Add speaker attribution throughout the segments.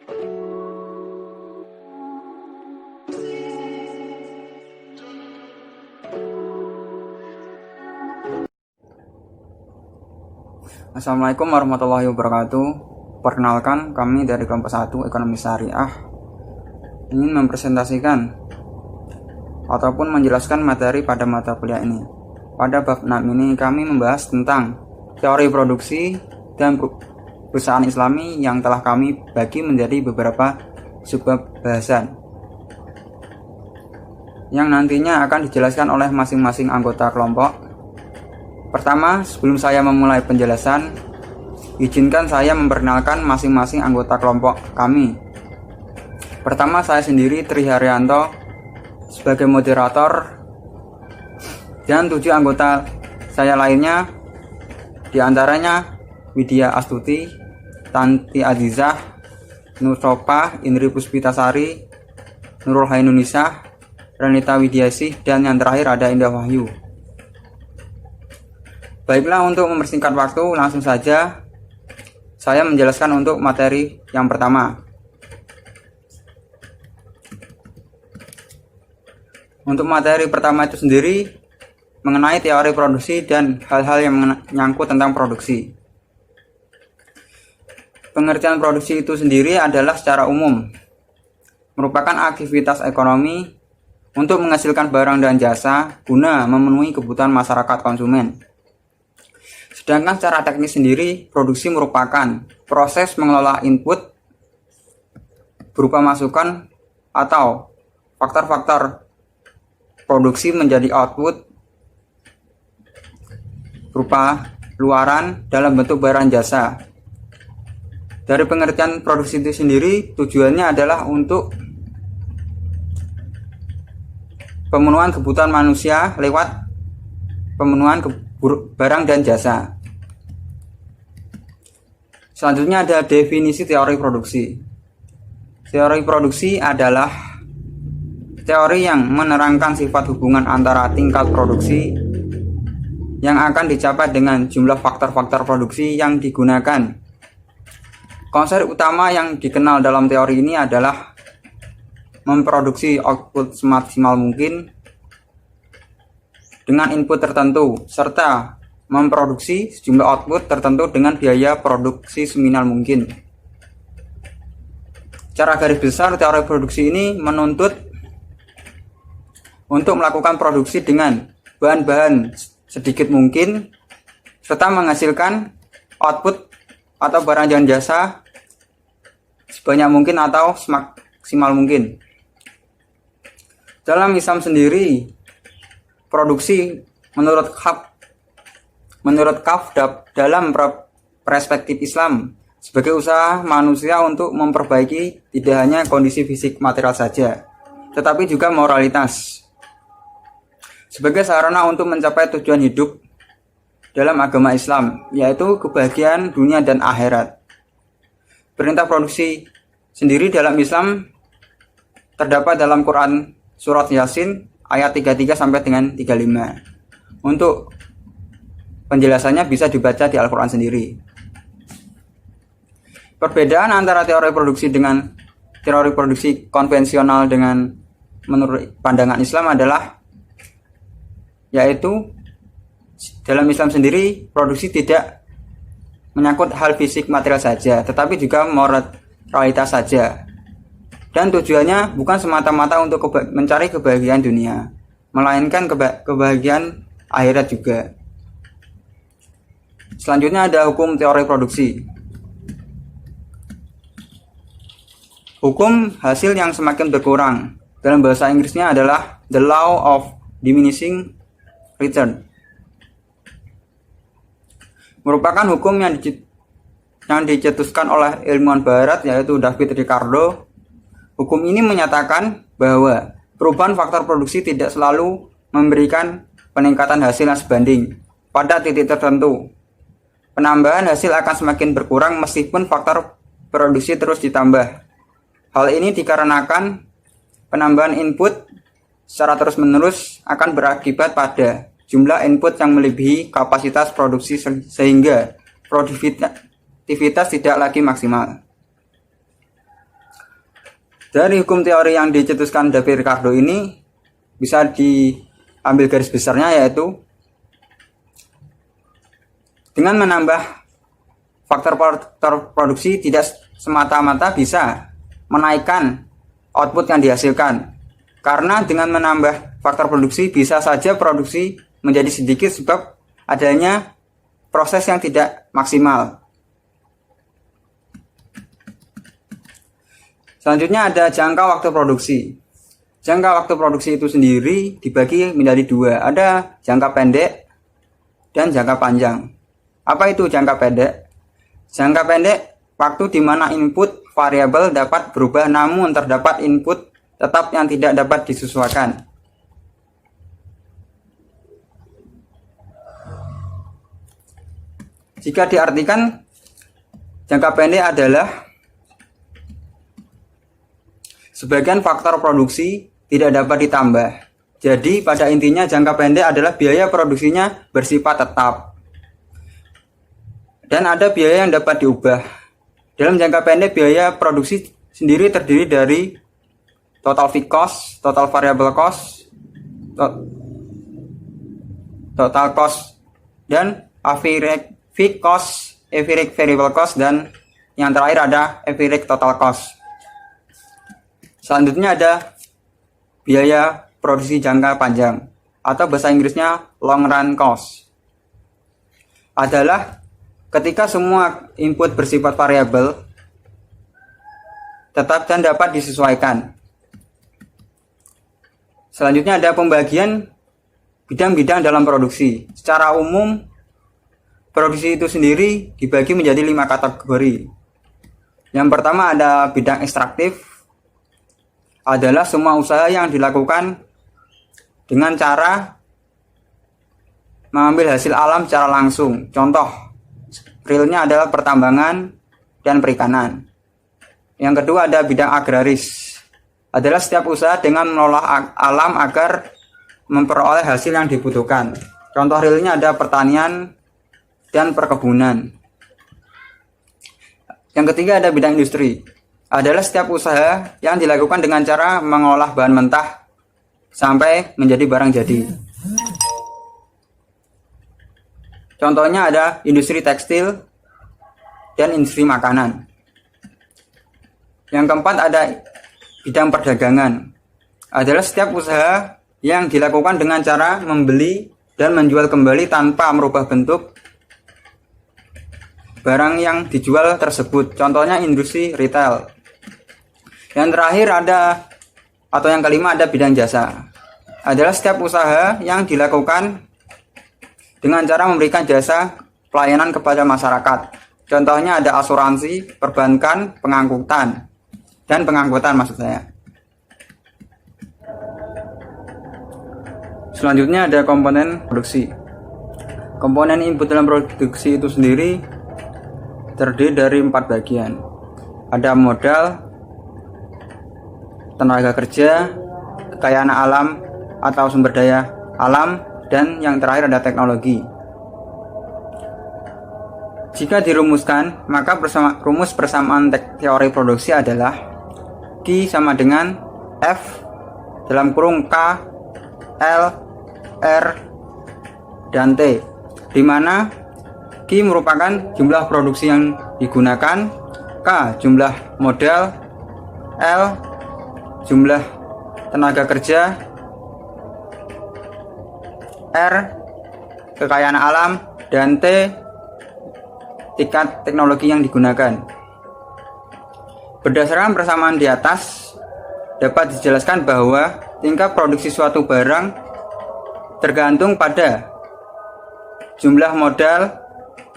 Speaker 1: Assalamualaikum warahmatullahi wabarakatuh. Perkenalkan, kami dari kelompok 1 Ekonomi Syariah ingin mempresentasikan ataupun menjelaskan materi pada mata kuliah ini. Pada bab 6 ini kami membahas tentang teori produksi dan perusahaan Islami yang telah kami bagi menjadi beberapa subbab bahasan yang nantinya akan dijelaskan oleh masing-masing anggota kelompok. Pertama, sebelum saya memulai penjelasan, izinkan saya memperkenalkan masing-masing anggota kelompok kami. Pertama, saya sendiri Tri Haryanto sebagai moderator, dan 7 anggota saya lainnya, diantaranya Widya Astuti, Tanti Azizah, Nur Sopa, Indri Puspitasari, Nurul Hainunisah, Renita Widiasih, dan yang terakhir ada Indah Wahyu. Baiklah, untuk mempersingkat waktu, langsung saja saya menjelaskan untuk materi yang pertama. Untuk materi pertama itu sendiri mengenai teori produksi dan hal-hal yang menyangkut tentang produksi. Pengertian produksi itu sendiri adalah secara umum merupakan aktivitas ekonomi untuk menghasilkan barang dan jasa guna memenuhi kebutuhan masyarakat konsumen. Sedangkan secara teknis sendiri, produksi merupakan proses mengelola input berupa masukan atau faktor-faktor produksi menjadi output berupa luaran dalam bentuk barang jasa. Dari pengertian produksi itu sendiri, tujuannya adalah untuk pemenuhan kebutuhan manusia lewat pemenuhan barang dan jasa. Selanjutnya ada definisi teori produksi. Teori produksi adalah teori yang menerangkan sifat hubungan antara tingkat produksi yang akan dicapai dengan jumlah faktor-faktor produksi yang digunakan. Konsep utama yang dikenal dalam teori ini adalah memproduksi output semaksimal mungkin dengan input tertentu, serta memproduksi sejumlah output tertentu dengan biaya produksi seminimal mungkin. Secara garis besar, teori produksi ini menuntut untuk melakukan produksi dengan bahan-bahan sedikit mungkin, serta menghasilkan output atau barang dan jasa sebanyak mungkin atau semaksimal mungkin. Dalam Islam sendiri, produksi menurut KAF dalam perspektif Islam sebagai usaha manusia untuk memperbaiki tidak hanya kondisi fisik material saja, tetapi juga moralitas sebagai sarana untuk mencapai tujuan hidup dalam agama Islam, yaitu kebahagiaan dunia dan akhirat. Perintah produksi sendiri dalam Islam terdapat dalam Quran surat Yasin ayat 33 sampai dengan 35. Untuk penjelasannya bisa dibaca di Al-Quran sendiri. Perbedaan antara teori produksi dengan teori produksi konvensional dengan menurut pandangan Islam adalah, yaitu dalam Islam sendiri produksi tidak menyangkut hal fisik material saja, tetapi juga moralitas saja. Dan tujuannya bukan semata-mata untuk mencari kebahagiaan dunia, melainkan kebahagiaan akhirat juga. Selanjutnya ada hukum teori produksi. Hukum hasil yang semakin berkurang, dalam bahasa Inggrisnya adalah the law of diminishing return. Merupakan hukum yang dicetuskan oleh ilmuwan barat, yaitu David Ricardo. Hukum ini menyatakan bahwa perubahan faktor produksi tidak selalu memberikan peningkatan hasil yang sebanding pada titik tertentu. Penambahan hasil akan semakin berkurang meskipun faktor produksi terus ditambah. Hal ini dikarenakan penambahan input secara terus-menerus akan berakibat pada jumlah input yang melebihi kapasitas produksi sehingga produktivitas tidak lagi maksimal. Dari hukum teori yang dicetuskan David Ricardo ini bisa diambil garis besarnya, yaitu dengan menambah faktor produksi tidak semata-mata bisa menaikkan output yang dihasilkan. Karena dengan menambah faktor produksi bisa saja produksi menjadi sedikit sebab adanya proses yang tidak maksimal. Selanjutnya ada jangka waktu produksi. Jangka waktu produksi itu sendiri dibagi menjadi dua. Ada jangka pendek dan jangka panjang. Apa itu jangka pendek? Jangka pendek waktu di mana input variabel dapat berubah namun terdapat input tetap yang tidak dapat disesuaikan. Jika diartikan, jangka pendek adalah sebagian faktor produksi tidak dapat ditambah. Jadi pada intinya jangka pendek adalah biaya produksinya bersifat tetap. Dan ada biaya yang dapat diubah. Dalam jangka pendek biaya produksi sendiri terdiri dari total fixed cost, total variable cost, total cost, dan average fixed cost, average variable cost, dan yang terakhir ada average total cost. Selanjutnya ada biaya produksi jangka panjang atau bahasa Inggrisnya long run cost. Adalah ketika semua input bersifat variabel tetap dan dapat disesuaikan. Selanjutnya ada pembagian bidang-bidang dalam produksi. Secara umum produksi itu sendiri dibagi menjadi 5 kategori. Yang pertama ada bidang ekstraktif, adalah semua usaha yang dilakukan dengan cara mengambil hasil alam secara langsung. Contoh realnya adalah pertambangan dan perikanan. Yang kedua ada bidang agraris, adalah setiap usaha dengan mengolah alam agar memperoleh hasil yang dibutuhkan. Contoh realnya ada pertanian dan perkebunan. Yang ketiga ada bidang industri, adalah setiap usaha yang dilakukan dengan cara mengolah bahan mentah sampai menjadi barang jadi. Contohnya ada industri tekstil dan industri makanan. Yang keempat ada bidang perdagangan, adalah setiap usaha yang dilakukan dengan cara membeli dan menjual kembali tanpa merubah bentuk barang yang dijual tersebut. Contohnya industri retail. Yang terakhir yang kelima ada bidang jasa, adalah setiap usaha yang dilakukan dengan cara memberikan jasa pelayanan kepada masyarakat. Contohnya ada asuransi, perbankan, pengangkutan maksud saya. Selanjutnya ada komponen produksi. Komponen input dalam produksi itu sendiri terdiri dari 4 bagian. Ada modal, tenaga kerja, kekayaan alam atau sumber daya alam, dan yang terakhir ada teknologi. Jika dirumuskan, maka rumus persamaan teori produksi adalah Q sama dengan F dalam kurung K, L, R, dan T, di mana Q merupakan jumlah produksi yang digunakan, K jumlah modal, L jumlah tenaga kerja, R kekayaan alam, dan T tingkat teknologi yang digunakan. Berdasarkan persamaan di atas dapat dijelaskan bahwa tingkat produksi suatu barang tergantung pada jumlah modal,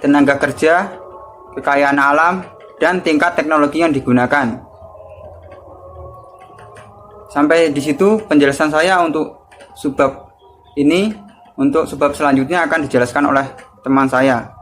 Speaker 1: tenaga kerja, kekayaan alam, dan tingkat teknologi yang digunakan. Sampai di situ penjelasan saya untuk subbab ini. Untuk subbab selanjutnya akan dijelaskan oleh teman saya.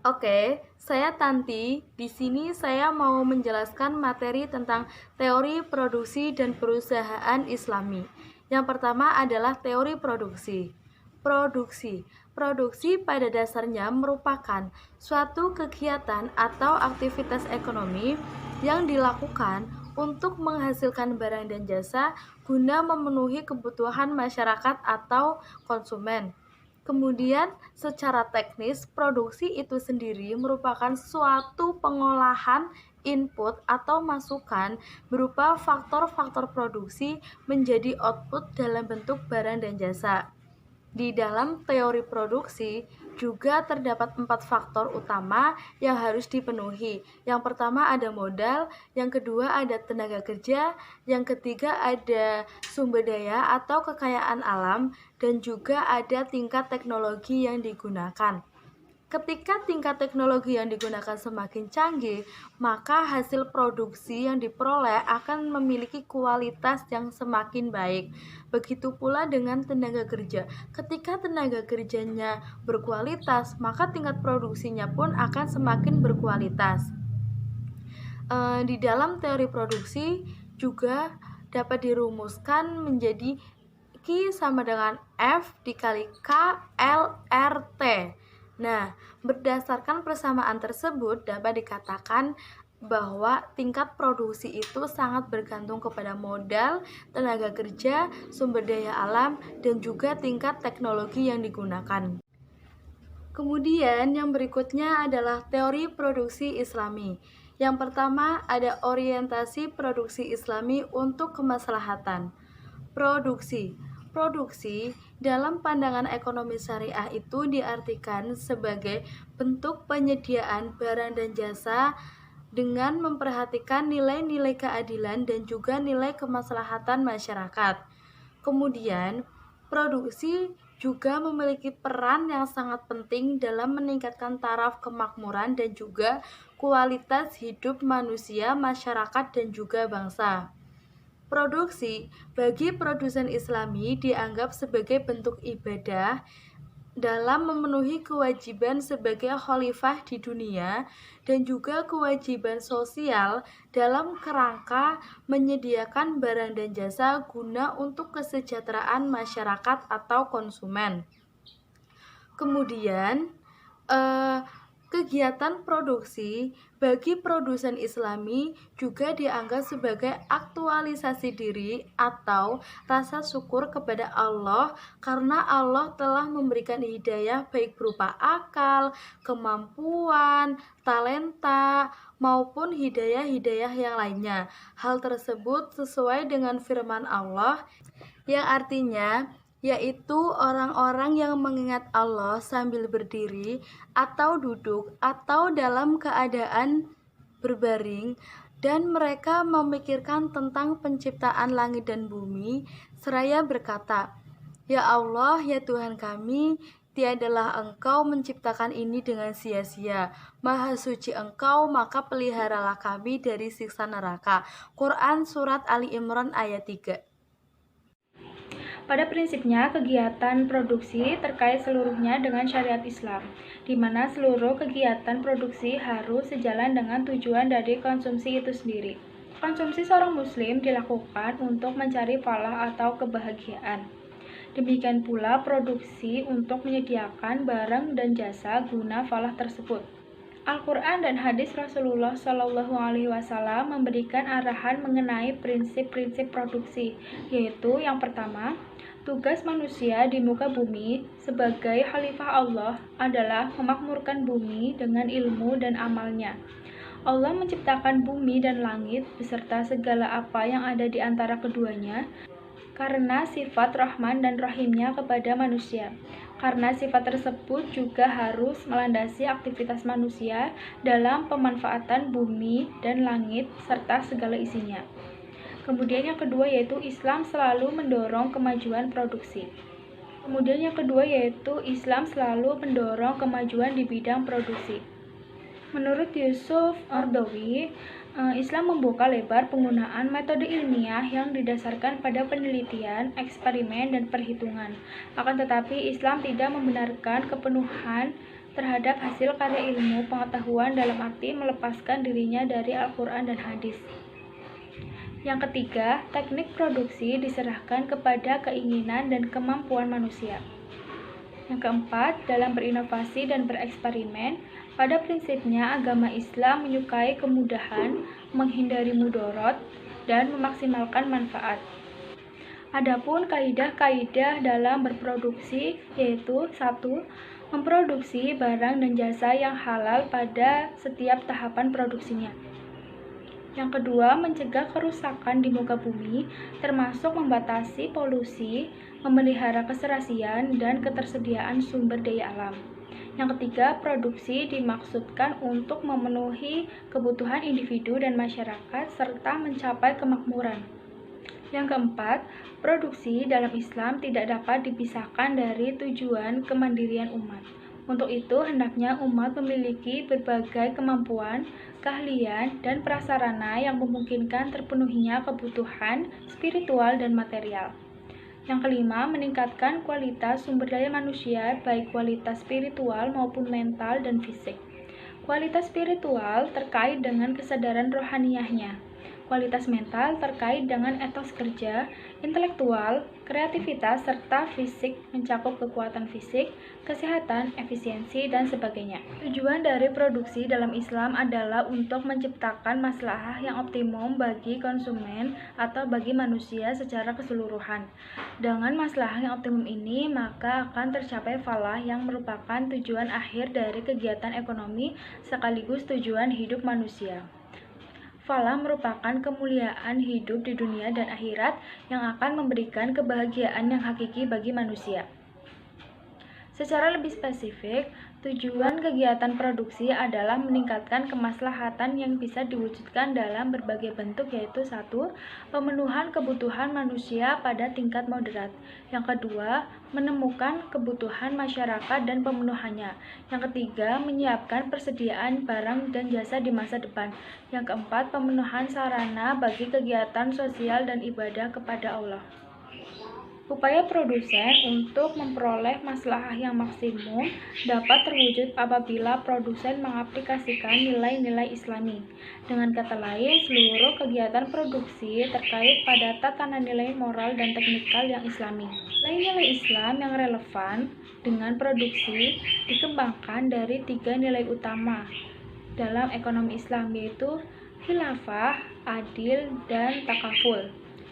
Speaker 2: Oke, saya Tanti. Di sini saya mau menjelaskan materi tentang teori produksi dan perusahaan Islami. Yang pertama adalah teori produksi. Produksi pada dasarnya merupakan suatu kegiatan atau aktivitas ekonomi yang dilakukan untuk menghasilkan barang dan jasa guna memenuhi kebutuhan masyarakat atau konsumen. Kemudian, secara teknis, produksi itu sendiri merupakan suatu pengolahan input atau masukan berupa faktor-faktor produksi menjadi output dalam bentuk barang dan jasa. Di dalam teori produksi juga terdapat 4 faktor utama yang harus dipenuhi. Yang pertama ada modal, yang kedua ada tenaga kerja, yang ketiga ada sumber daya atau kekayaan alam, dan juga ada tingkat teknologi yang digunakan. Ketika tingkat teknologi yang digunakan semakin canggih, maka hasil produksi yang diperoleh akan memiliki kualitas yang semakin baik. Begitu pula dengan tenaga kerja. Ketika tenaga kerjanya berkualitas, maka tingkat produksinya pun akan semakin berkualitas. Di dalam teori produksi juga dapat dirumuskan menjadi Q sama dengan F dikali K LRT. Nah, berdasarkan persamaan tersebut dapat dikatakan bahwa tingkat produksi itu sangat bergantung kepada modal, tenaga kerja, sumber daya alam, dan juga tingkat teknologi yang digunakan. Kemudian yang berikutnya adalah teori produksi Islami. Yang pertama ada orientasi produksi Islami untuk kemaslahatan. Produksi dalam pandangan ekonomi syariah itu diartikan sebagai bentuk penyediaan barang dan jasa dengan memperhatikan nilai-nilai keadilan dan juga nilai kemaslahatan masyarakat. Kemudian, produksi juga memiliki peran yang sangat penting dalam meningkatkan taraf kemakmuran dan juga kualitas hidup manusia, masyarakat, dan juga bangsa. Produksi bagi produsen Islami dianggap sebagai bentuk ibadah dalam memenuhi kewajiban sebagai khalifah di dunia dan juga kewajiban sosial dalam kerangka menyediakan barang dan jasa guna untuk kesejahteraan masyarakat atau konsumen. Kemudian, kegiatan produksi bagi produsen Islami juga dianggap sebagai aktualisasi diri atau rasa syukur kepada Allah karena Allah telah memberikan hidayah baik berupa akal, kemampuan, talenta, maupun hidayah-hidayah yang lainnya. Hal tersebut sesuai dengan firman Allah yang artinya yaitu orang-orang yang mengingat Allah sambil berdiri atau duduk atau dalam keadaan berbaring dan mereka memikirkan tentang penciptaan langit dan bumi seraya berkata, "Ya Allah, ya Tuhan kami, tiadalah Engkau menciptakan ini dengan sia-sia. Maha suci Engkau, maka peliharalah kami dari siksa neraka." Quran Surat Ali Imran ayat 3.
Speaker 3: Pada prinsipnya, kegiatan produksi terkait seluruhnya dengan syariat Islam, di mana seluruh kegiatan produksi harus sejalan dengan tujuan dari konsumsi itu sendiri. Konsumsi seorang muslim dilakukan untuk mencari falah atau kebahagiaan. Demikian pula produksi untuk menyediakan barang dan jasa guna falah tersebut. Al-Quran dan hadis Rasulullah Shallallahu Alaihi Wasallam memberikan arahan mengenai prinsip-prinsip produksi, yaitu yang pertama, tugas manusia di muka bumi sebagai khalifah Allah adalah memakmurkan bumi dengan ilmu dan amalnya. Allah menciptakan bumi dan langit beserta segala apa yang ada di antara keduanya karena sifat Rahman dan Rahimnya kepada manusia. Karena sifat tersebut juga harus melandasi aktivitas manusia dalam pemanfaatan bumi dan langit serta segala isinya. Kemudian yang kedua yaitu Islam selalu mendorong kemajuan produksi. Di bidang produksi. Menurut Yusuf Ardawi, Islam membuka lebar penggunaan metode ilmiah yang didasarkan pada penelitian, eksperimen, dan perhitungan. Akan tetapi, Islam tidak membenarkan kepenuhan terhadap hasil karya ilmu pengetahuan dalam arti melepaskan dirinya dari Al-Quran dan hadis. Yang ketiga, teknik produksi diserahkan kepada keinginan dan kemampuan manusia. Yang keempat, dalam berinovasi dan bereksperimen, pada prinsipnya agama Islam menyukai kemudahan, menghindari mudorot, dan memaksimalkan manfaat. Adapun kaidah-kaidah dalam berproduksi yaitu 1. Memproduksi barang dan jasa yang halal pada setiap tahapan produksinya. Yang kedua, mencegah kerusakan di muka bumi, termasuk membatasi polusi, memelihara keserasian, dan ketersediaan sumber daya alam. Yang ketiga, produksi dimaksudkan untuk memenuhi kebutuhan individu dan masyarakat serta mencapai kemakmuran. Yang keempat, produksi dalam Islam tidak dapat dipisahkan dari tujuan kemandirian umat. Untuk itu, hendaknya umat memiliki berbagai kemampuan, keahlian, dan prasarana yang memungkinkan terpenuhinya kebutuhan spiritual dan material. Yang kelima, meningkatkan kualitas sumber daya manusia, baik kualitas spiritual maupun mental dan fisik. Kualitas spiritual terkait dengan kesadaran rohaniyahnya. Kualitas mental terkait dengan etos kerja, intelektual, kreativitas, serta fisik mencakup kekuatan fisik, kesehatan, efisiensi, dan sebagainya. Tujuan dari produksi dalam Islam adalah untuk menciptakan maslahah yang optimum bagi konsumen atau bagi manusia secara keseluruhan. Dengan maslahah yang optimum ini, maka akan tercapai falah yang merupakan tujuan akhir dari kegiatan ekonomi sekaligus tujuan hidup manusia. Falah merupakan kemuliaan hidup di dunia dan akhirat yang akan memberikan kebahagiaan yang hakiki bagi manusia. Secara lebih spesifik, tujuan kegiatan produksi adalah meningkatkan kemaslahatan yang bisa diwujudkan dalam berbagai bentuk yaitu 1. Pemenuhan kebutuhan manusia pada tingkat moderat. Yang kedua, menemukan kebutuhan masyarakat dan pemenuhannya. Yang ketiga, menyiapkan persediaan barang dan jasa di masa depan. Yang keempat, pemenuhan sarana bagi kegiatan sosial dan ibadah kepada Allah. Upaya produsen untuk memperoleh maslahah yang maksimum dapat terwujud apabila produsen mengaplikasikan nilai-nilai Islami. Dengan kata lain, seluruh kegiatan produksi terkait pada tatanan nilai moral dan teknikal yang Islami. Nilai-nilai Islam yang relevan dengan produksi dikembangkan dari 3 nilai utama dalam ekonomi Islam yaitu khilafah, adil, dan takaful.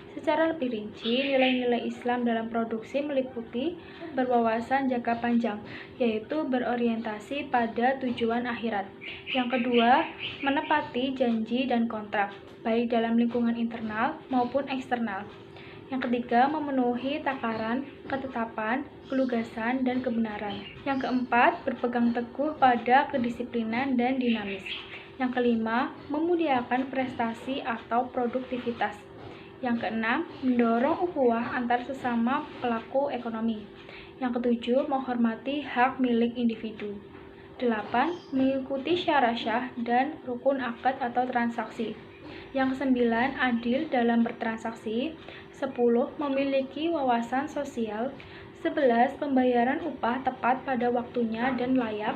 Speaker 3: Secara lebih rinci, nilai-nilai Islam dalam produksi meliputi berwawasan jangka panjang, yaitu berorientasi pada tujuan akhirat. Yang kedua, menepati janji dan kontrak, baik dalam lingkungan internal maupun eksternal. Yang ketiga, memenuhi takaran, ketetapan, kelugasan, dan kebenaran. Yang keempat, berpegang teguh pada kedisiplinan dan dinamis. Yang kelima, memuliakan prestasi atau produktivitas. Yang keenam, mendorong ukhuwah antar sesama pelaku ekonomi. Yang ketujuh, menghormati hak milik individu. 8. Mengikuti syarah dan rukun akad atau transaksi. Yang kesembilan, adil dalam bertransaksi. 10. Memiliki wawasan sosial. 11. Pembayaran upah tepat pada waktunya dan layak.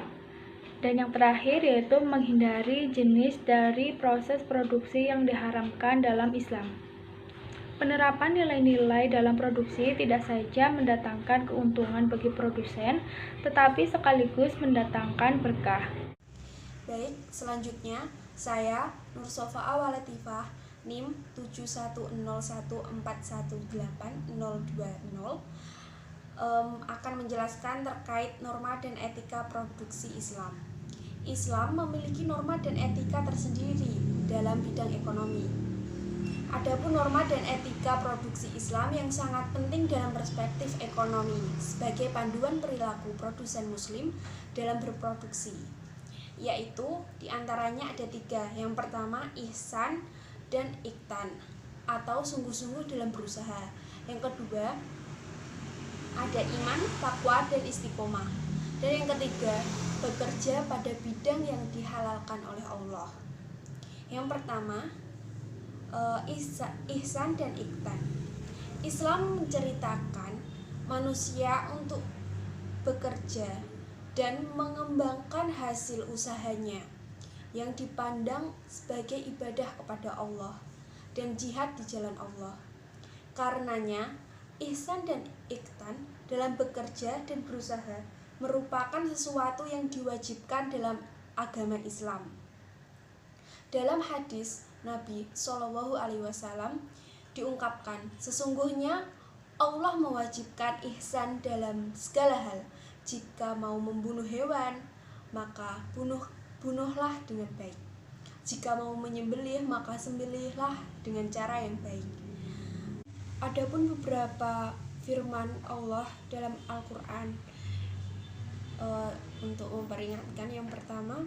Speaker 3: Dan yang terakhir yaitu menghindari jenis dari proses produksi yang diharamkan dalam Islam. Penerapan nilai-nilai dalam produksi tidak saja mendatangkan keuntungan bagi produsen, tetapi sekaligus mendatangkan berkah.
Speaker 4: Baik, selanjutnya saya Nursofa Awalatifah NIM 71014180020 akan menjelaskan terkait norma dan etika produksi Islam. Islam memiliki norma dan etika tersendiri dalam bidang ekonomi. Adapun norma dan etika produksi Islam yang sangat penting dalam perspektif ekonomi sebagai panduan perilaku produsen muslim dalam berproduksi, yaitu diantaranya ada 3. Yang pertama, ihsan dan iktan atau sungguh-sungguh dalam berusaha. Yang kedua, ada iman, takwa, dan istiqomah. Dan yang ketiga, bekerja pada bidang yang dihalalkan oleh Allah. Yang pertama, ihsan dan iktan. Islam menceritakan manusia untuk bekerja dan mengembangkan hasil usahanya yang dipandang sebagai ibadah kepada Allah dan jihad di jalan Allah. Karenanya, ihsan dan iktan dalam bekerja dan berusaha merupakan sesuatu yang diwajibkan dalam agama Islam. Dalam hadis Nabi Shallallahu Alaihi Wasallam diungkapkan, sesungguhnya Allah mewajibkan ihsan dalam segala hal. Jika mau membunuh hewan, maka bunuhlah dengan baik. Jika mau menyembelih, maka sembelihlah dengan cara yang baik. Adapun beberapa firman Allah dalam Al-Quran untuk memperingatkan, yang pertama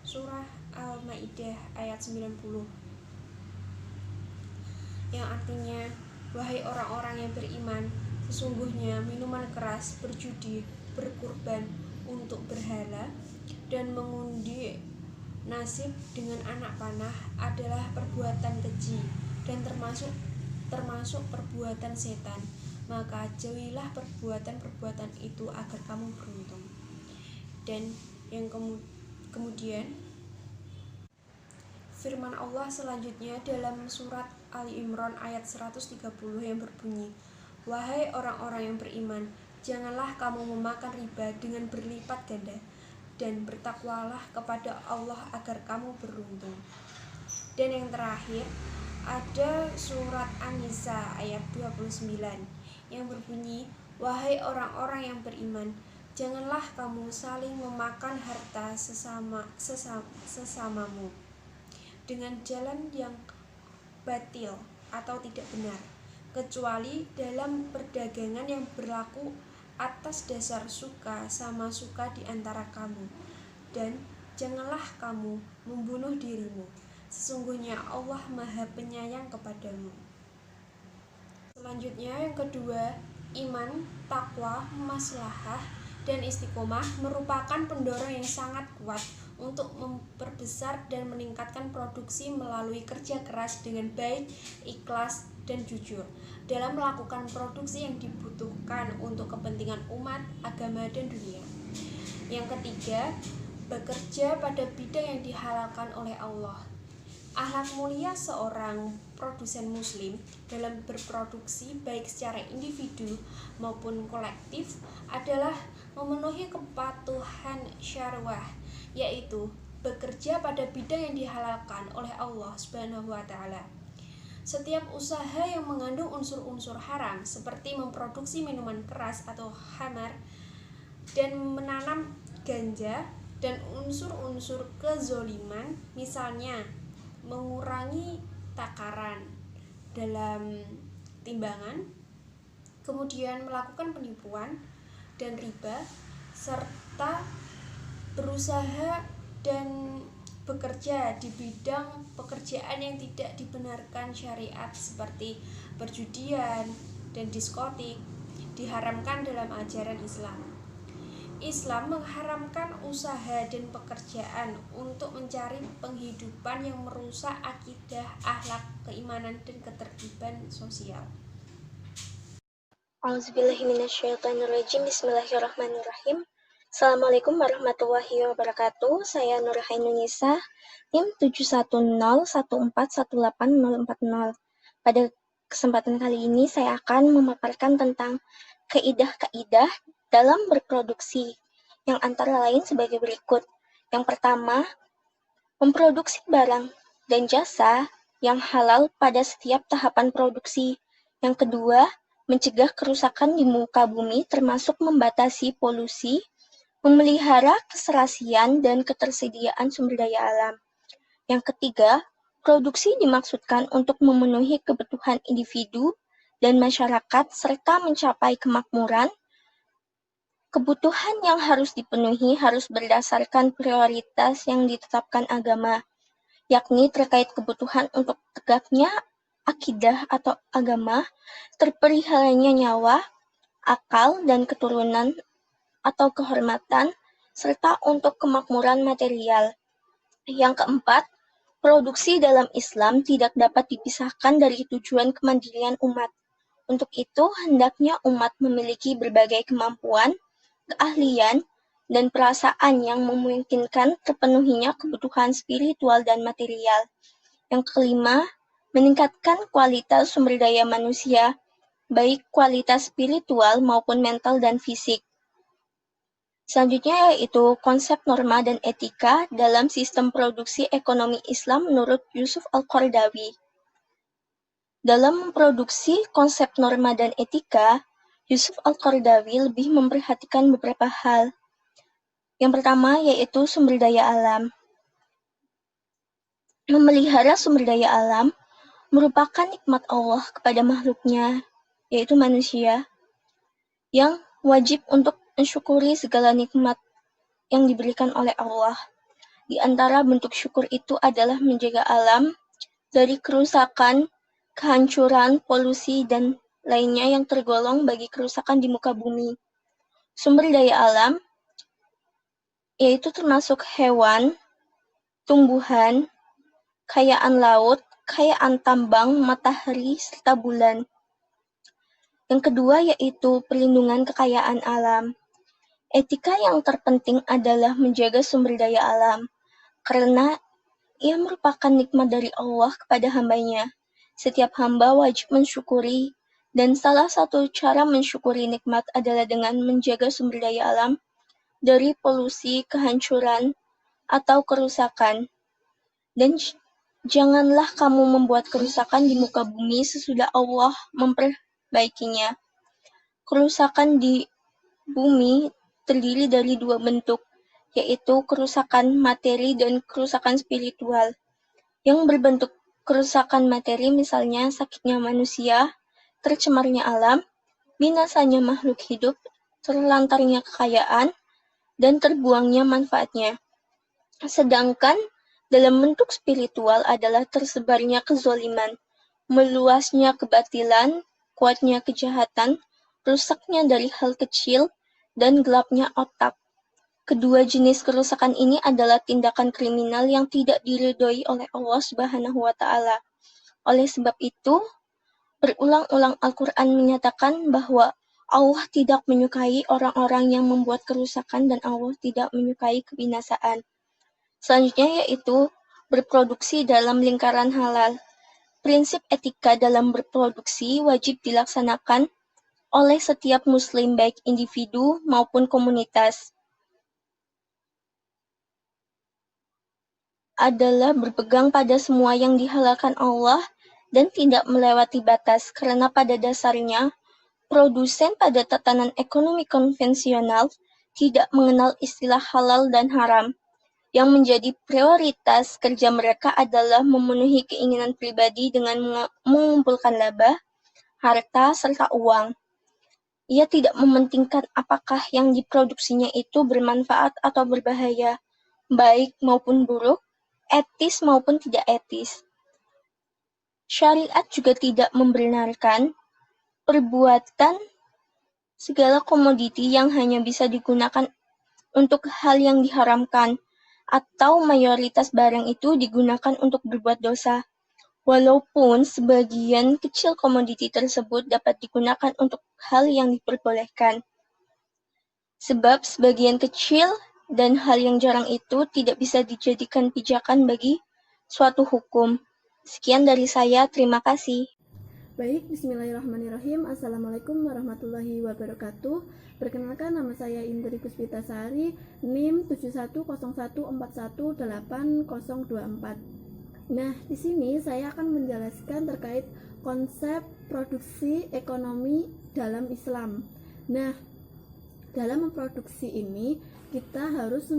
Speaker 4: surah Al-Maidah ayat 90 yang artinya, wahai orang-orang yang beriman, sesungguhnya minuman keras, berjudi, berkurban untuk berhala, dan mengundi nasib dengan anak panah adalah perbuatan keji dan termasuk perbuatan setan. Maka jauhilah perbuatan-perbuatan itu agar kamu beruntung. Dan yang kemudian firman Allah selanjutnya dalam surat Ali Imran ayat 130 yang berbunyi, wahai orang-orang yang beriman, janganlah kamu memakan riba dengan berlipat ganda, dan bertakwalah kepada Allah agar kamu beruntung. Dan yang terakhir ada surat An-Nisa ayat 29 yang berbunyi, wahai orang-orang yang beriman, janganlah kamu saling memakan harta sesamamu dengan jalan yang batil atau tidak benar, kecuali dalam perdagangan yang berlaku atas dasar suka sama suka di antara kamu. Dan janganlah kamu membunuh dirimu, sesungguhnya Allah Maha Penyayang kepadamu. Selanjutnya yang kedua, iman, takwa, maslahah, dan istiqomah merupakan pendorong yang sangat kuat untuk memperbesar dan meningkatkan produksi melalui kerja keras dengan baik, ikhlas, dan jujur dalam melakukan produksi yang dibutuhkan untuk kepentingan umat, agama, dan dunia. Yang ketiga, bekerja pada bidang yang dihalalkan oleh Allah. Akhlak mulia seorang produsen muslim dalam berproduksi baik secara individu maupun kolektif adalah memenuhi kepatuhan syarwah, yaitu bekerja pada bidang yang dihalalkan oleh Allah Subhanahu wa taala. Setiap usaha yang mengandung unsur-unsur haram seperti memproduksi minuman keras atau khamar dan menanam ganja dan unsur-unsur kezoliman, misalnya mengurangi takaran dalam timbangan, kemudian melakukan penipuan dan riba, serta berusaha dan bekerja di bidang pekerjaan yang tidak dibenarkan syariat seperti perjudian dan diskotik, diharamkan dalam ajaran Islam. Islam mengharamkan usaha dan pekerjaan untuk mencari penghidupan yang merusak akidah, akhlak, keimanan, dan ketertiban sosial.
Speaker 5: Auzubillahiminasyaitonirrajim. Bismillahirrahmanirrahim. Assalamualaikum warahmatullahi wabarakatuh. Saya Nurhainun Nisa, NIM 71014180040. Pada kesempatan kali ini saya akan memaparkan tentang kaidah-kaidah dalam berproduksi, yang antara lain sebagai berikut. Yang pertama, memproduksi barang dan jasa yang halal pada setiap tahapan produksi. Yang kedua, mencegah kerusakan di muka bumi termasuk membatasi polusi, memelihara keserasian dan ketersediaan sumber daya alam. Yang ketiga, produksi dimaksudkan untuk memenuhi kebutuhan individu dan masyarakat serta mencapai kemakmuran. Kebutuhan yang harus dipenuhi harus berdasarkan prioritas yang ditetapkan agama, yakni terkait kebutuhan untuk tegaknya akidah atau agama, terpeliharanya nyawa, akal, dan keturunan atau kehormatan, serta untuk kemakmuran material. Yang keempat, produksi dalam Islam tidak dapat dipisahkan dari tujuan kemandirian umat. Untuk itu, hendaknya umat memiliki berbagai kemampuan, keahlian, dan perasaan yang memungkinkan terpenuhinya kebutuhan spiritual dan material. Yang kelima, meningkatkan kualitas sumber daya manusia, baik kualitas spiritual maupun mental dan fisik. Selanjutnya yaitu konsep norma dan etika dalam sistem produksi ekonomi Islam menurut Yusuf Al-Qaradawi. Dalam memproduksi konsep norma dan etika, Yusuf Al-Qaradawi lebih memperhatikan beberapa hal. Yang pertama yaitu sumber daya alam. Memelihara sumber daya alam merupakan nikmat Allah kepada makhluknya, yaitu manusia, yang wajib untuk mensyukuri segala nikmat yang diberikan oleh Allah. Di antara bentuk syukur itu adalah menjaga alam dari kerusakan, kehancuran, polusi, dan lainnya yang tergolong bagi kerusakan di muka bumi. Sumber daya alam yaitu termasuk hewan, tumbuhan, kekayaan laut, kekayaan tambang, matahari, serta bulan. Yang kedua yaitu perlindungan kekayaan alam. Etika yang terpenting adalah menjaga sumber daya alam, karena ia merupakan nikmat dari Allah kepada hambanya. Setiap hamba wajib mensyukuri, dan salah satu cara mensyukuri nikmat adalah dengan menjaga sumber daya alam dari polusi, kehancuran, atau kerusakan. Dan janganlah kamu membuat kerusakan di muka bumi sesudah Allah memperbaikinya. Kerusakan di bumi terdiri dari dua bentuk, yaitu kerusakan materi dan kerusakan spiritual. Yang berbentuk kerusakan materi misalnya sakitnya manusia, tercemarnya alam, binasanya makhluk hidup, terlantarnya kekayaan, dan terbuangnya manfaatnya. Sedangkan dalam bentuk spiritual adalah tersebarnya kezoliman, meluasnya kebatilan, kuatnya kejahatan, rusaknya dari hal kecil, dan gelapnya otak. Kedua jenis kerusakan ini adalah tindakan kriminal yang tidak diridhoi oleh Allah Subhanahu wa Ta'ala. Oleh sebab itu, berulang-ulang Al-Quran menyatakan bahwa Allah tidak menyukai orang-orang yang membuat kerusakan dan Allah tidak menyukai kebinasaan. Selanjutnya yaitu berproduksi dalam lingkaran halal. Prinsip etika dalam berproduksi wajib dilaksanakan oleh setiap muslim baik individu maupun komunitas. Adalah berpegang pada semua yang dihalalkan Allah dan tidak melewati batas, karena pada dasarnya produsen pada tatanan ekonomi konvensional tidak mengenal istilah halal dan haram. Yang menjadi prioritas kerja mereka adalah memenuhi keinginan pribadi dengan mengumpulkan laba, harta, serta uang. Ia tidak mementingkan apakah yang diproduksinya itu bermanfaat atau berbahaya, baik maupun buruk, etis maupun tidak etis. Syariat juga tidak membenarkan perbuatan segala komoditi yang hanya bisa digunakan untuk hal yang diharamkan, atau mayoritas barang itu digunakan untuk berbuat dosa. Walaupun sebagian kecil komoditi tersebut dapat digunakan untuk hal yang diperbolehkan. Sebab sebagian kecil dan hal yang jarang itu tidak bisa dijadikan pijakan bagi suatu hukum. Sekian dari saya, terima kasih.
Speaker 2: Baik, bismillahirrahmanirrahim. Assalamualaikum warahmatullahi wabarakatuh. Perkenalkan, nama saya Indri Puspitasari, NIM 7101418024. Nah, di sini saya akan menjelaskan terkait konsep produksi ekonomi dalam Islam. Nah, dalam memproduksi ini kita harus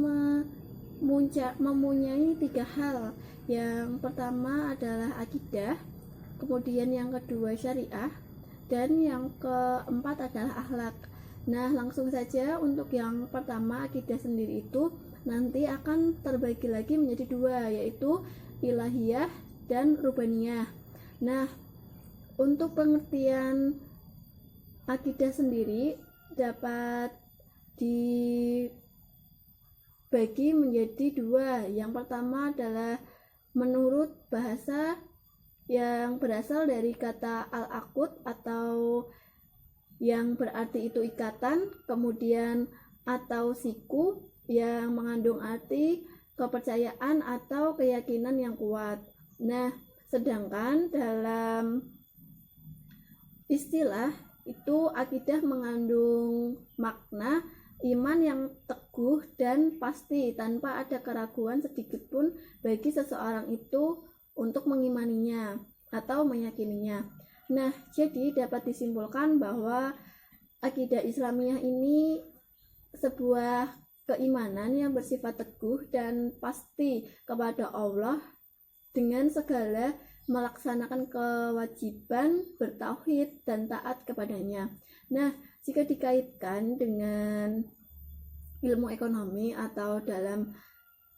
Speaker 2: mempunyai 3 hal. Yang pertama adalah akidah, kemudian yang kedua syariah, dan yang keempat adalah akhlak. Nah, langsung saja untuk yang pertama, akidah sendiri itu nanti akan terbagi lagi menjadi 2, yaitu ilahiyah dan rubaniyah. Nah, untuk pengertian akidah sendiri dapat dibagi menjadi 2. Yang pertama adalah menurut bahasa yang berasal dari kata al-aqd atau yang berarti itu ikatan, kemudian atau siku yang mengandung arti kepercayaan atau keyakinan yang kuat. Nah, sedangkan dalam istilah itu akidah mengandung makna
Speaker 6: iman yang teguh dan pasti tanpa ada keraguan sedikit pun bagi seseorang itu untuk mengimaninya atau meyakininya. Nah, jadi dapat disimpulkan bahwa akidah Islamiyah ini sebuah keimanan yang bersifat teguh dan pasti kepada Allah dengan segala melaksanakan kewajiban bertauhid dan taat kepadanya. Nah, jika dikaitkan dengan ilmu ekonomi atau dalam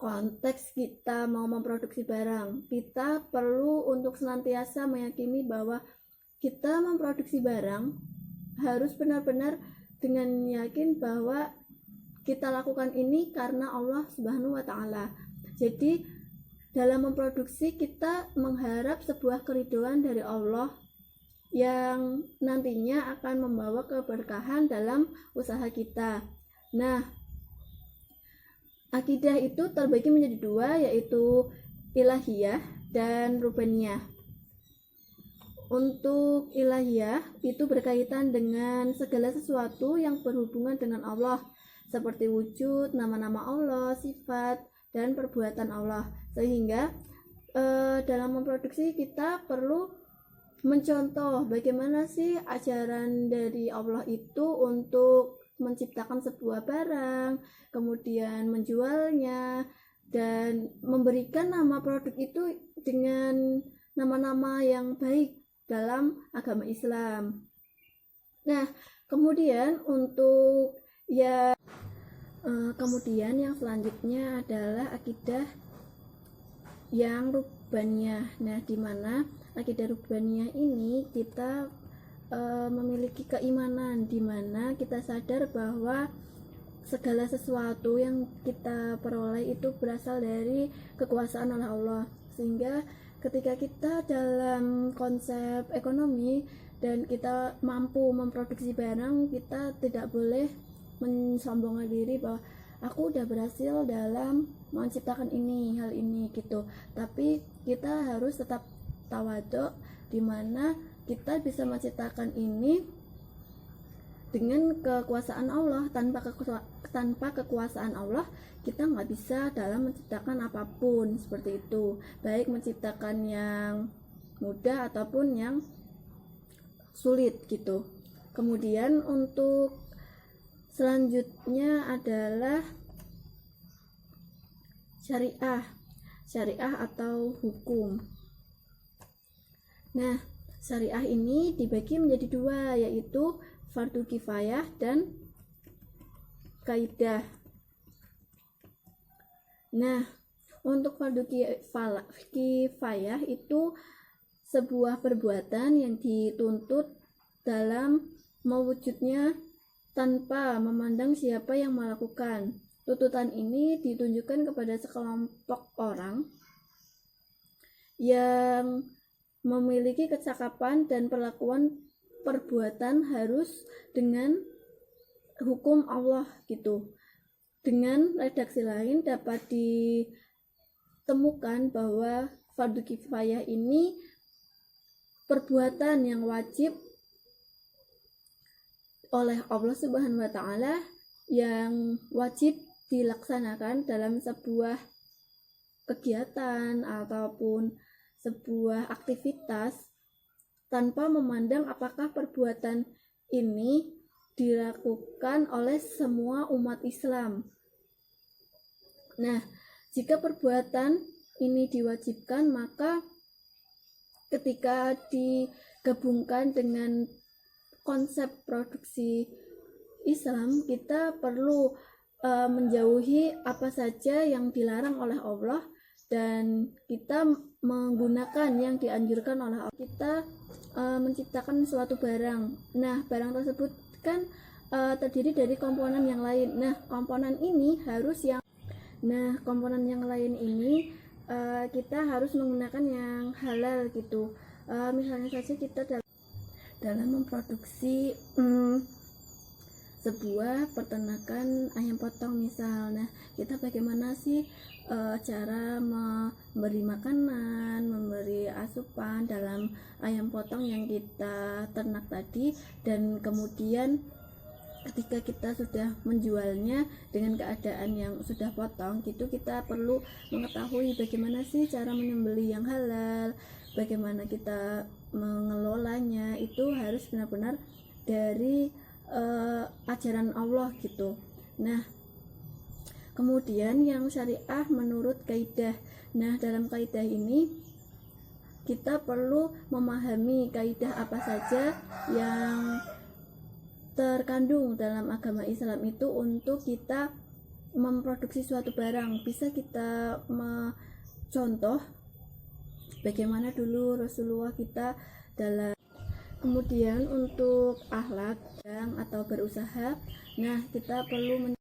Speaker 6: konteks kita mau memproduksi barang, kita perlu untuk senantiasa meyakini bahwa kita memproduksi barang harus benar-benar dengan yakin bahwa kita lakukan ini karena Allah Subhanahu wa Ta'ala. Jadi dalam memproduksi kita mengharap sebuah keridhaan dari Allah yang nantinya akan membawa keberkahan dalam usaha kita. Nah, akidah itu terbagi menjadi dua, yaitu ilahiyah dan rubaniyah. Untuk ilahiyah itu berkaitan dengan segala sesuatu yang berhubungan dengan Allah, seperti wujud, nama-nama Allah, sifat, dan perbuatan Allah. Sehingga dalam memproduksi kita perlu mencontoh bagaimana sih ajaran dari Allah itu untuk menciptakan sebuah barang, kemudian menjualnya, dan memberikan nama produk itu dengan nama-nama yang baik dalam agama Islam. Nah, kemudian untuk kemudian yang selanjutnya adalah akidah yang rubaniyah. Nah, di mana akidah rubaniyah ini kita memiliki keimanan di mana kita sadar bahwa segala sesuatu yang kita peroleh itu berasal dari kekuasaan oleh Allah. Sehingga ketika kita dalam konsep ekonomi dan kita mampu memproduksi barang, kita tidak boleh mensombongkan diri bahwa aku udah berhasil dalam menciptakan hal ini gitu. Tapi kita harus tetap tawadhu, di mana kita bisa menciptakan ini dengan kekuasaan Allah. Tanpa kekuasaan Allah kita nggak bisa dalam menciptakan apapun, seperti itu, baik menciptakan yang mudah ataupun yang sulit gitu. Kemudian untuk selanjutnya adalah syariah atau hukum. Nah, syariah ini dibagi menjadi dua, yaitu fardu kifayah dan kaidah. Nah, untuk fardu kifayah itu sebuah perbuatan yang dituntut dalam mewujudnya tanpa memandang siapa yang melakukan. Tuntutan ini ditunjukkan kepada sekelompok orang yang memiliki kecakapan dan perlakuan perbuatan harus dengan hukum Allah gitu. Dengan redaksi lain dapat ditemukan bahwa fardu kifayah ini perbuatan yang wajib oleh Allah Subhanahu wa Ta'ala, yang wajib dilaksanakan dalam sebuah kegiatan ataupun sebuah aktivitas tanpa memandang apakah perbuatan ini dilakukan oleh semua umat Islam. Nah, jika perbuatan ini diwajibkan, maka ketika digabungkan dengan konsep produksi Islam, kita perlu menjauhi apa saja yang dilarang oleh Allah dan kita menggunakan yang dianjurkan oleh Allah. Kita menciptakan suatu barang. Nah, barang tersebut kan terdiri dari komponen yang lain. Nah, komponen yang lain ini kita harus menggunakan yang halal gitu. Misalnya saja kita dalam memproduksi sebuah peternakan ayam potong misal. Nah, kita bagaimana sih cara memberi makanan, memberi asupan dalam ayam potong yang kita ternak tadi, dan kemudian ketika kita sudah menjualnya dengan keadaan yang sudah potong gitu, kita perlu mengetahui bagaimana sih cara menyembelih yang halal, bagaimana kita mengelolanya. Itu harus benar-benar dari ajaran Allah gitu. Nah, kemudian yang syariah menurut kaidah. Nah, dalam kaidah ini kita perlu memahami kaidah apa saja yang terkandung dalam agama Islam itu untuk kita memproduksi suatu barang. Bisa kita contoh bagaimana dulu Rasulullah kita dalam. Kemudian untuk akhlak atau berusaha, nah kita perlu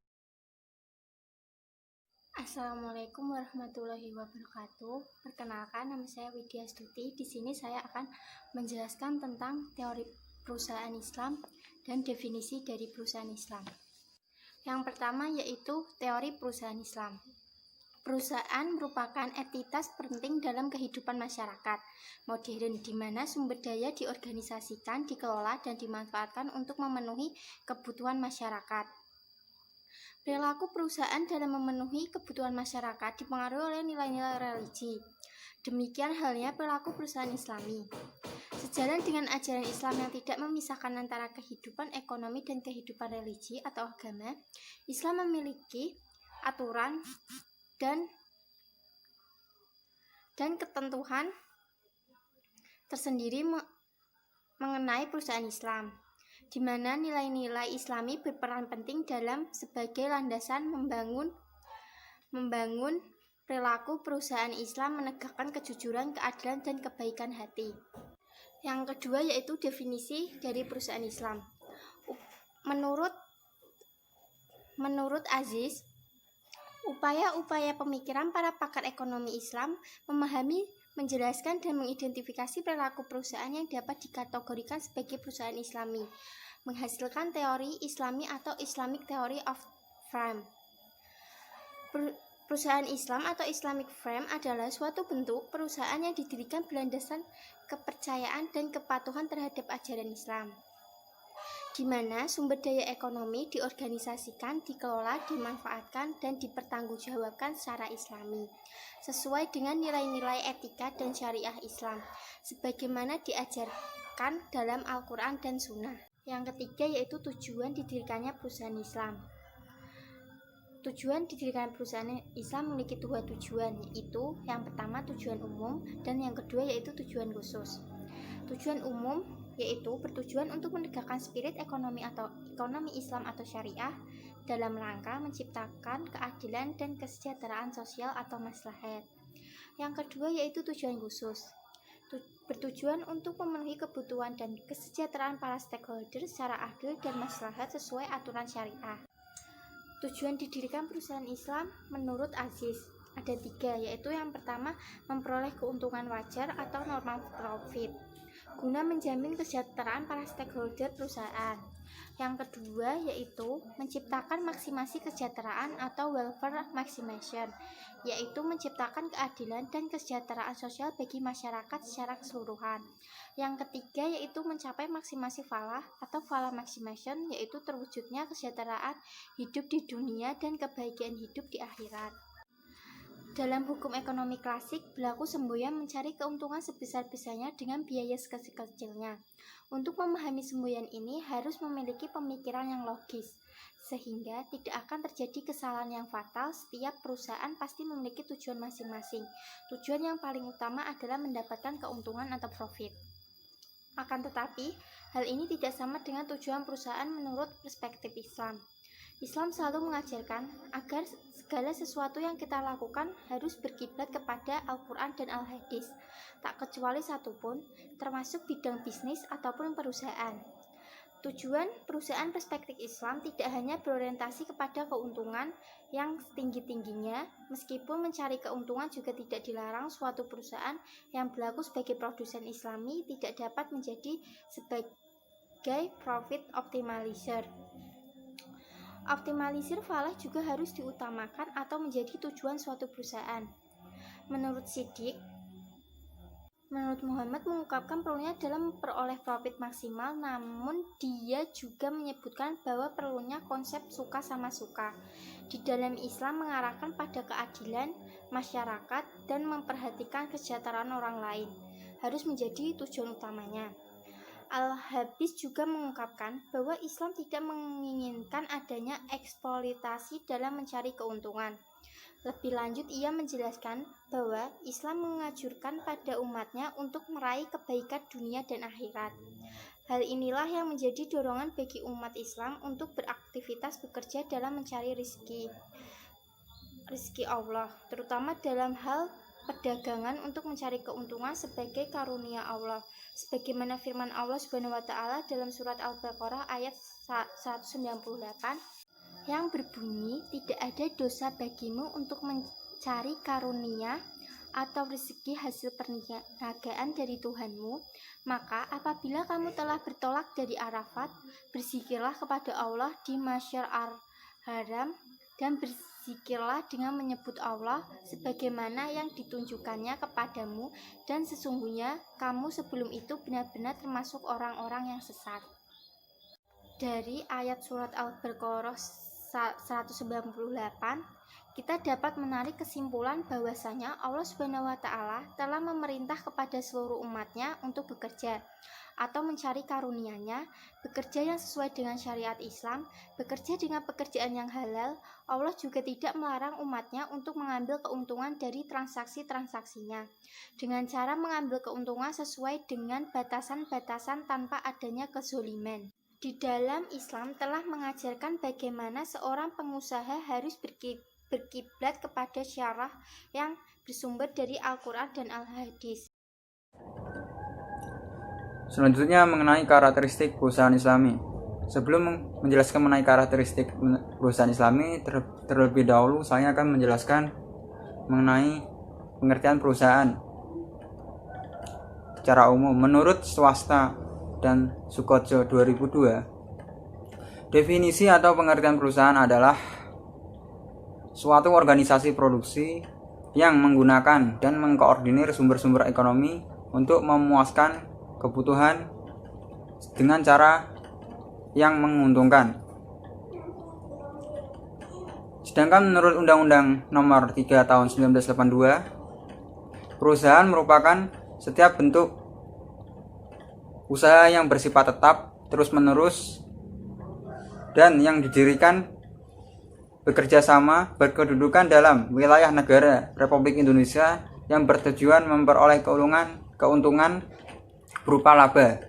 Speaker 7: Assalamualaikum warahmatullahi wabarakatuh. Perkenalkan, nama saya Widya Stuti. Di sini saya akan menjelaskan tentang teori perusahaan Islam dan definisi dari perusahaan Islam. Yang pertama yaitu teori perusahaan Islam. Perusahaan merupakan entitas penting dalam kehidupan masyarakat modern, di mana sumber daya diorganisasikan, dikelola, dan dimanfaatkan untuk memenuhi kebutuhan masyarakat. Perilaku perusahaan dalam memenuhi kebutuhan masyarakat dipengaruhi oleh nilai-nilai religi. Demikian halnya perilaku perusahaan Islami. Sejalan dengan ajaran Islam yang tidak memisahkan antara kehidupan ekonomi dan kehidupan religi atau agama, Islam memiliki aturan dan ketentuan tersendiri mengenai perusahaan Islam, di mana nilai-nilai Islami berperan penting dalam sebagai landasan membangun perilaku perusahaan Islam, menegakkan kejujuran, keadilan, dan kebaikan hati. Yang kedua yaitu definisi dari perusahaan Islam. Menurut Aziz, upaya-upaya pemikiran para pakar ekonomi Islam memahami, menjelaskan, dan mengidentifikasi perilaku perusahaan yang dapat dikategorikan sebagai perusahaan Islami, menghasilkan teori Islami atau Islamic Theory of Firm. Perusahaan Islam atau Islamic Firm adalah suatu bentuk perusahaan yang didirikan berlandaskan kepercayaan dan kepatuhan terhadap ajaran Islam, di mana sumber daya ekonomi diorganisasikan, dikelola, dimanfaatkan, dan dipertanggungjawabkan secara Islami, sesuai dengan nilai-nilai etika dan syariah Islam, sebagaimana diajarkan dalam Al-Quran dan Sunnah. Yang ketiga yaitu tujuan didirikannya perusahaan Islam. Tujuan didirikan perusahaan Islam memiliki dua tujuan, yaitu yang pertama tujuan umum dan yang kedua yaitu tujuan khusus. Tujuan umum yaitu bertujuan untuk menegakkan spirit ekonomi Islam atau syariah dalam rangka menciptakan keadilan dan kesejahteraan sosial atau maslahat. Yang kedua yaitu tujuan khusus, bertujuan untuk memenuhi kebutuhan dan kesejahteraan para stakeholder secara adil dan maslahat sesuai aturan syariah. Tujuan didirikan perusahaan Islam menurut Aziz ada tiga, yaitu yang pertama memperoleh keuntungan wajar atau normal profit guna menjamin kesejahteraan para stakeholder perusahaan. Yang kedua yaitu menciptakan maksimasi kesejahteraan atau welfare maximization, yaitu menciptakan keadilan dan kesejahteraan sosial bagi masyarakat secara keseluruhan. Yang ketiga yaitu mencapai maksimasi falah atau falah maximization, yaitu terwujudnya kesejahteraan hidup di dunia dan kebahagiaan hidup di akhirat. Dalam hukum ekonomi klasik, berlaku semboyan mencari keuntungan sebesar-besarnya dengan biaya sekecil-kecilnya. Untuk memahami semboyan ini harus memiliki pemikiran yang logis, sehingga tidak akan terjadi kesalahan yang fatal. Setiap perusahaan pasti memiliki tujuan masing-masing. Tujuan yang paling utama adalah mendapatkan keuntungan atau profit. Akan tetapi, hal ini tidak sama dengan tujuan perusahaan menurut perspektif Islam. Islam selalu mengajarkan agar segala sesuatu yang kita lakukan harus berkiblat kepada Al-Quran dan Al-Hadis, tak kecuali satupun, termasuk bidang bisnis ataupun perusahaan. Tujuan perusahaan perspektif Islam tidak hanya berorientasi kepada keuntungan yang tinggi-tingginya, meskipun mencari keuntungan juga tidak dilarang. Suatu perusahaan yang berlaku sebagai produsen Islami tidak dapat menjadi sebagai profit optimizer. Optimalisir falah juga harus diutamakan atau menjadi tujuan suatu perusahaan. Menurut Menurut Muhammad mengungkapkan perlunya dalam memperoleh profit maksimal, namun dia juga menyebutkan bahwa perlunya konsep suka sama suka. Di dalam Islam mengarahkan pada keadilan masyarakat dan memperhatikan kesejahteraan orang lain harus menjadi tujuan utamanya. Al-Habis juga mengungkapkan bahwa Islam tidak menginginkan adanya eksploitasi dalam mencari keuntungan. Lebih lanjut, ia menjelaskan bahwa Islam mengajurkan pada umatnya untuk meraih kebaikan dunia dan akhirat. Hal inilah yang menjadi dorongan bagi umat Islam untuk beraktivitas bekerja dalam mencari rezeki Allah, terutama dalam hal perdagangan untuk mencari keuntungan sebagai karunia Allah. Sebagaimana firman Allah Subhanahu wa taala dalam surat Al-Baqarah ayat 198 yang berbunyi, tidak ada dosa bagimu untuk mencari karunia atau rezeki hasil perniagaan dari Tuhanmu. Maka apabila kamu telah bertolak dari Arafat, berzikirlah kepada Allah di Masyar al-Haram dan berzikirlah dengan menyebut Allah sebagaimana yang ditunjukkannya kepadamu, dan sesungguhnya kamu sebelum itu benar-benar termasuk orang-orang yang sesat. Dari ayat surat Al-Baqarah 198, kita dapat menarik kesimpulan bahwasanya Allah Subhanahu wa taala telah memerintah kepada seluruh umatnya untuk bekerja atau mencari karunia-Nya, bekerja yang sesuai dengan syariat Islam, bekerja dengan pekerjaan yang halal. Allah juga tidak melarang umatnya untuk mengambil keuntungan dari transaksi-transaksinya dengan cara mengambil keuntungan sesuai dengan batasan-batasan tanpa adanya kezoliman. Di dalam Islam telah mengajarkan bagaimana seorang pengusaha harus berkiblat kepada syarah yang bersumber dari Al-Quran dan Al-Hadis.
Speaker 1: Selanjutnya mengenai karakteristik perusahaan Islami. Sebelum menjelaskan mengenai karakteristik perusahaan Islami, terlebih dahulu saya akan menjelaskan mengenai pengertian perusahaan secara umum. Menurut Swasta dan Sukojo 2002, definisi atau pengertian perusahaan adalah suatu organisasi produksi yang menggunakan dan mengkoordinir sumber-sumber ekonomi untuk memuaskan kebutuhan dengan cara yang menguntungkan. Sedangkan menurut Undang-Undang Nomor 3 Tahun 1982, perusahaan merupakan setiap bentuk usaha yang bersifat tetap, terus-menerus, dan yang didirikan bekerja sama berkedudukan dalam wilayah negara Republik Indonesia yang bertujuan memperoleh keuntungan berupa laba.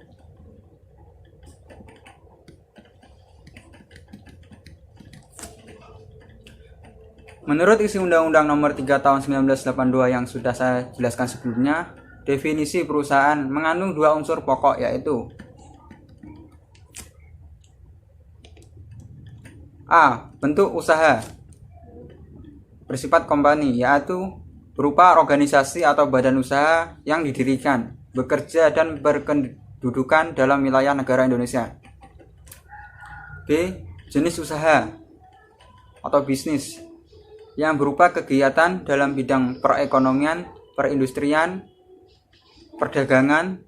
Speaker 1: Menurut isi Undang-Undang Nomor 3 Tahun 1982 yang sudah saya jelaskan sebelumnya, definisi perusahaan mengandung dua unsur pokok, yaitu A. Bentuk usaha bersifat company, yaitu berupa organisasi atau badan usaha yang didirikan, bekerja dan berkedudukan dalam wilayah negara Indonesia. B. Jenis usaha atau bisnis yang berupa kegiatan dalam bidang perekonomian, perindustrian, perdagangan,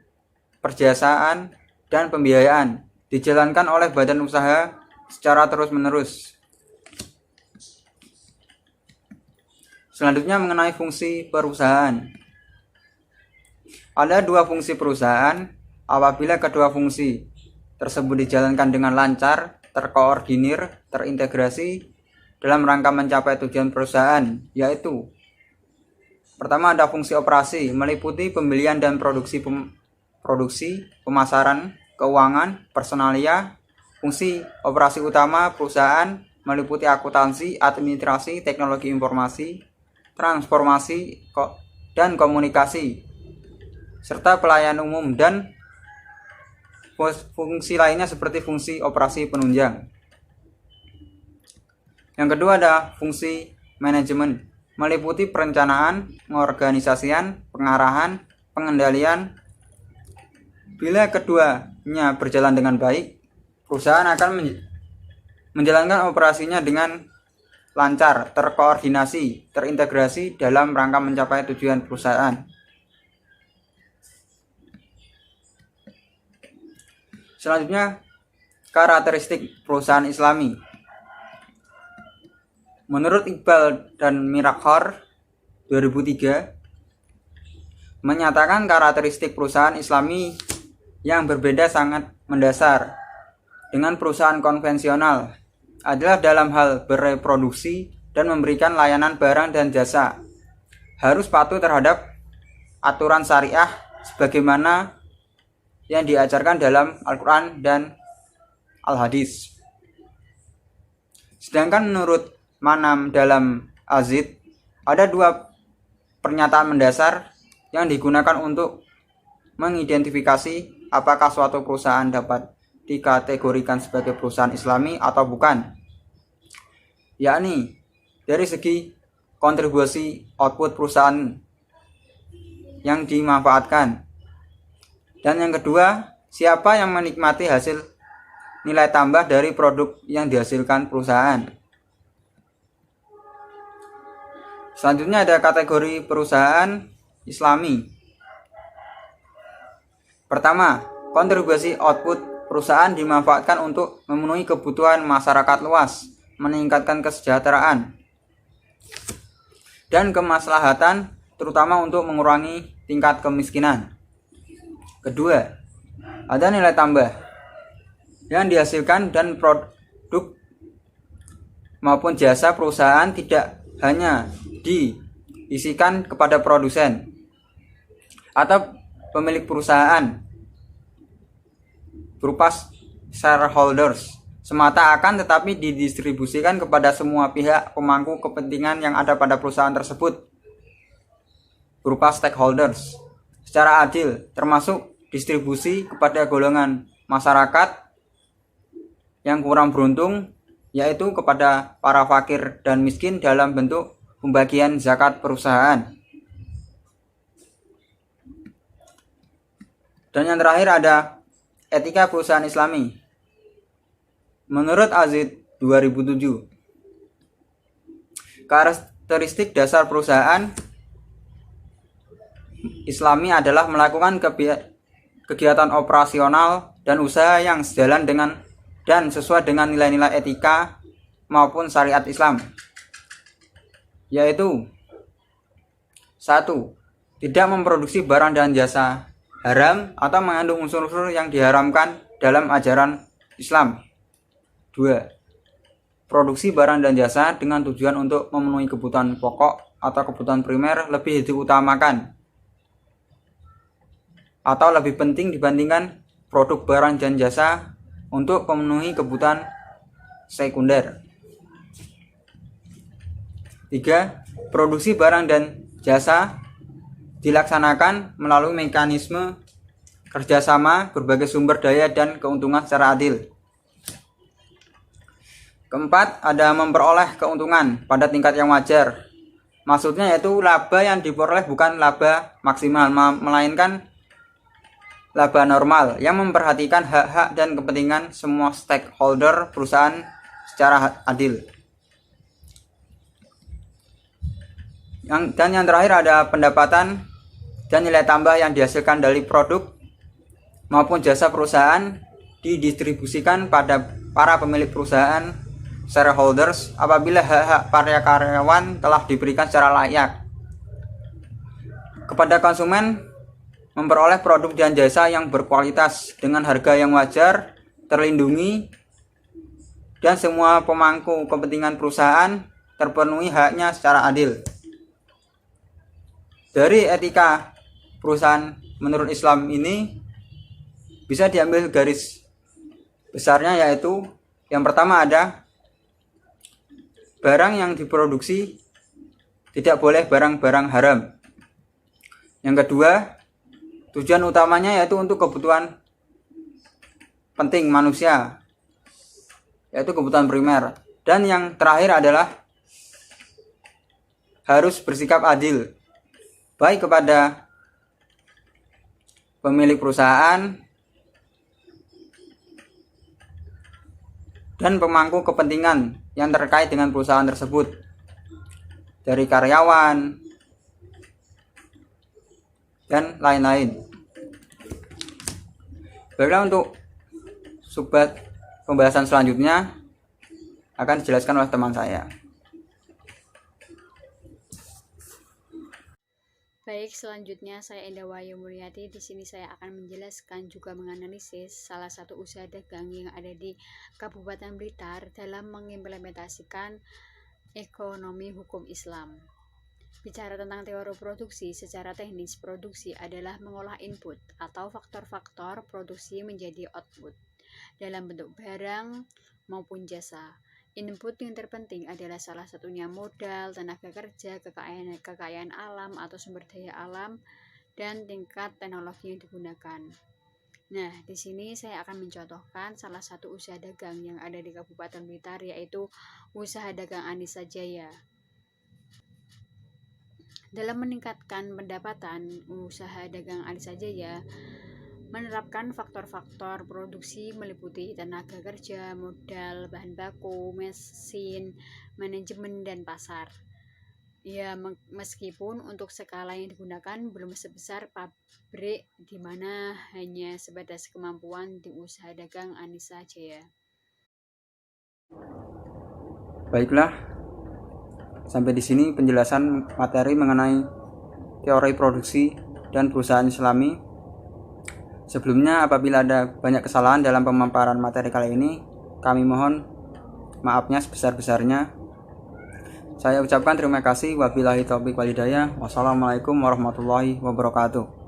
Speaker 1: perjasaan, dan pembiayaan, dijalankan oleh badan usaha secara terus-menerus. Selanjutnya mengenai fungsi perusahaan. Ada dua fungsi perusahaan. Apabila kedua fungsi tersebut dijalankan dengan lancar, terkoordinir, terintegrasi dalam rangka mencapai tujuan perusahaan, yaitu pertama ada fungsi operasi, meliputi pembelian dan produksi, pemasaran, keuangan, personalia. Fungsi operasi utama perusahaan meliputi akuntansi, administrasi, teknologi informasi, transformasi, dan komunikasi, serta pelayanan umum, dan fungsi lainnya seperti fungsi operasi penunjang. Yang kedua ada fungsi manajemen, meliputi perencanaan, pengorganisasian, pengarahan, pengendalian. Bila keduanya berjalan dengan baik, perusahaan akan menjalankan operasinya dengan lancar, terkoordinasi, terintegrasi dalam rangka mencapai tujuan perusahaan. Selanjutnya, karakteristik perusahaan Islami. Menurut Iqbal dan Mirakhor 2003 menyatakan karakteristik perusahaan Islami yang berbeda sangat mendasar dengan perusahaan konvensional adalah dalam hal bereproduksi dan memberikan layanan barang dan jasa harus patuh terhadap aturan syariah sebagaimana yang diajarkan dalam Al-Quran dan Al-Hadis. Sedangkan menurut Manam dalam Azid, ada dua pernyataan mendasar yang digunakan untuk mengidentifikasi apakah suatu perusahaan dapat dikategorikan sebagai perusahaan Islami atau bukan, yakni dari segi kontribusi output perusahaan yang dimanfaatkan, dan yang kedua, siapa yang menikmati hasil nilai tambah dari produk yang dihasilkan perusahaan. Selanjutnya ada kategori perusahaan Islami. Pertama, kontribusi output perusahaan dimanfaatkan untuk memenuhi kebutuhan masyarakat luas, meningkatkan kesejahteraan dan kemaslahatan, terutama untuk mengurangi tingkat kemiskinan. Kedua, ada nilai tambah yang dihasilkan dan produk maupun jasa perusahaan tidak hanya diisikan kepada produsen atau pemilik perusahaan berupa shareholders semata, akan tetapi didistribusikan kepada semua pihak pemangku kepentingan yang ada pada perusahaan tersebut berupa stakeholders secara adil, termasuk distribusi kepada golongan masyarakat yang kurang beruntung, yaitu kepada para fakir dan miskin dalam bentuk pembagian zakat perusahaan. Dan yang terakhir ada etika perusahaan Islami. Menurut Azid 2007, karakteristik dasar perusahaan Islami adalah melakukan kegiatan operasional dan usaha yang sejalan dengan dan sesuai dengan nilai-nilai etika maupun syariat Islam, yaitu 1. Tidak memproduksi barang dan jasa haram atau mengandung unsur-unsur yang diharamkan dalam ajaran Islam. 2. Produksi barang dan jasa dengan tujuan untuk memenuhi kebutuhan pokok atau kebutuhan primer lebih diutamakan atau lebih penting dibandingkan produk barang dan jasa untuk memenuhi kebutuhan sekunder. 3. Produksi barang dan jasa dilaksanakan melalui mekanisme kerjasama berbagai sumber daya dan keuntungan secara adil. Keempat, ada memperoleh keuntungan pada tingkat yang wajar. Maksudnya yaitu laba yang diperoleh bukan laba maksimal, melainkan laba normal yang memperhatikan hak-hak dan kepentingan semua stakeholder perusahaan secara adil. Dan yang terakhir ada pendapatan dan nilai tambah yang dihasilkan dari produk maupun jasa perusahaan didistribusikan pada para pemilik perusahaan shareholders apabila hak-hak para karyawan telah diberikan secara layak. Kepada konsumen, memperoleh produk dan jasa yang berkualitas dengan harga yang wajar, terlindungi, dan semua pemangku kepentingan perusahaan terpenuhi haknya secara adil. Dari etika perusahaan menurut Islam ini bisa diambil garis besarnya, yaitu yang pertama ada barang yang diproduksi tidak boleh barang-barang haram. Yang kedua, tujuan utamanya yaitu untuk kebutuhan penting manusia, yaitu kebutuhan primer. Dan yang terakhir adalah harus bersikap adil, baik kepada pemilik perusahaan dan pemangku kepentingan yang terkait dengan perusahaan tersebut, dari karyawan dan lain-lain. Baiklah, untuk Sumber pembahasan selanjutnya akan dijelaskan oleh teman saya.
Speaker 8: Baik, selanjutnya saya Endah Wahyu Mulyati. Di sini saya akan menjelaskan juga menganalisis salah satu usaha dagang yang ada di Kabupaten Blitar dalam mengimplementasikan ekonomi hukum Islam. Bicara tentang teori produksi, secara teknis produksi adalah mengolah input atau faktor-faktor produksi menjadi output dalam bentuk barang maupun jasa. Input yang terpenting adalah salah satunya modal, tenaga kerja, kekayaan alam atau sumber daya alam, dan tingkat teknologi yang digunakan. Nah, di sini saya akan mencontohkan salah satu usaha dagang yang ada di Kabupaten Blitar, yaitu usaha dagang Anissa Jaya. Dalam meningkatkan pendapatan, usaha dagang Anissa Jaya menerapkan faktor-faktor produksi meliputi tenaga kerja, modal, bahan baku, mesin, manajemen, dan pasar. Ya, meskipun untuk skala yang digunakan belum sebesar pabrik di mana hanya sebatas kemampuan di usaha dagang Anissa Jaya.
Speaker 1: Baiklah, sampai di sini penjelasan materi mengenai teori produksi dan perusahaan Islami. Sebelumnya, apabila ada banyak kesalahan dalam pemaparan materi kali ini, kami mohon maafnya sebesar-besarnya. Saya ucapkan terima kasih. Wabillahi taufiq wal hidayah. Wassalamualaikum warahmatullahi wabarakatuh.